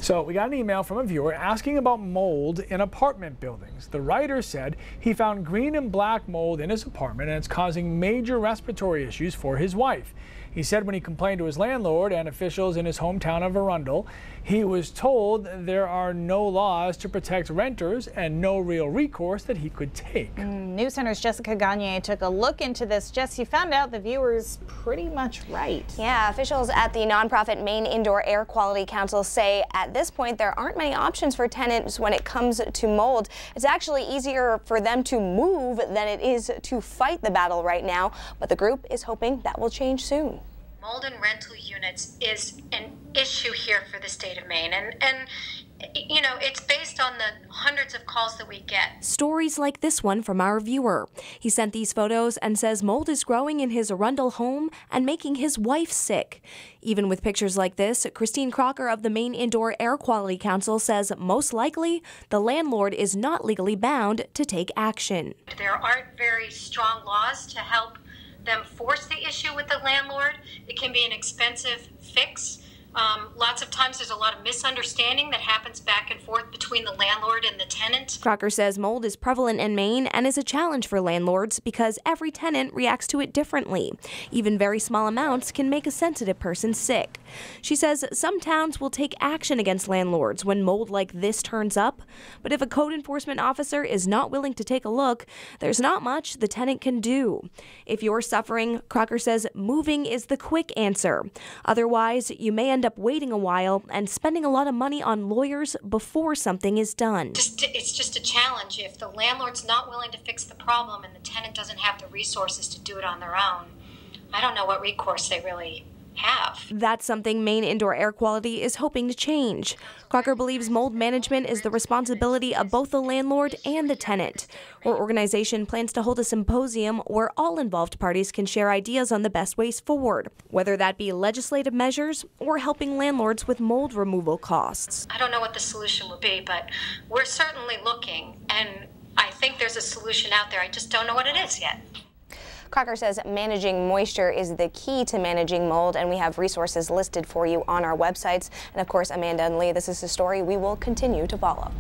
So we got an email from a viewer asking about mold in apartment buildings. The writer said he found green and black mold in his apartment and it's causing major respiratory issues for his wife. He said when he complained to his landlord and officials in his hometown of Arundel, he was told there are no laws to protect renters and no real recourse that he could take. News Center's Jessica Gagne took a look into this. Jess, you found out the viewer's pretty much right. Yeah, officials at the nonprofit Maine Indoor Air Quality Council say at this point there aren't many options for tenants when it comes to mold. It's actually easier for them to move than it is to fight the battle right now, but the group is hoping that will change soon. Mold in rental units is an issue here for the state of Maine, and you know, it's based on the hundreds of calls that we get. Stories like this one from our viewer. He sent these photos and says mold is growing in his Arundel home and making his wife sick. Even with pictures like this, Christine Crocker of the Maine Indoor Air Quality Council says most likely the landlord is not legally bound to take action. There aren't very strong laws to help them force the issue with the landlord. It can be an expensive fix. Lots of times there's a lot of misunderstanding that happens back and forth between the landlord and the tenant. Crocker says mold is prevalent in Maine and is a challenge for landlords because every tenant reacts to it differently. Even very small amounts can make a sensitive person sick. She says some towns will take action against landlords when mold like this turns up, but if a code enforcement officer is not willing to take a look, there's not much the tenant can do. If you're suffering, Crocker says moving is the quick answer. Otherwise, you may end up waiting a while and spending a lot of money on lawyers before something is done. It's just a challenge. If the landlord's not willing to fix the problem and the tenant doesn't have the resources to do it on their own, I don't know what recourse they really have. That's something Maine Indoor Air Quality is hoping to change. Crocker believes mold management is the responsibility of both the landlord and the tenant. Her organization plans to hold a symposium where all involved parties can share ideas on the best ways forward, whether that be legislative measures or helping landlords with mold removal costs. I don't know what the solution will be, but we're certainly looking, and I think there's a solution out there. I just don't know what it is yet. Crocker says managing moisture is the key to managing mold, and we have resources listed for you on our websites. And of course, Amanda and Lee, this is a story we will continue to follow.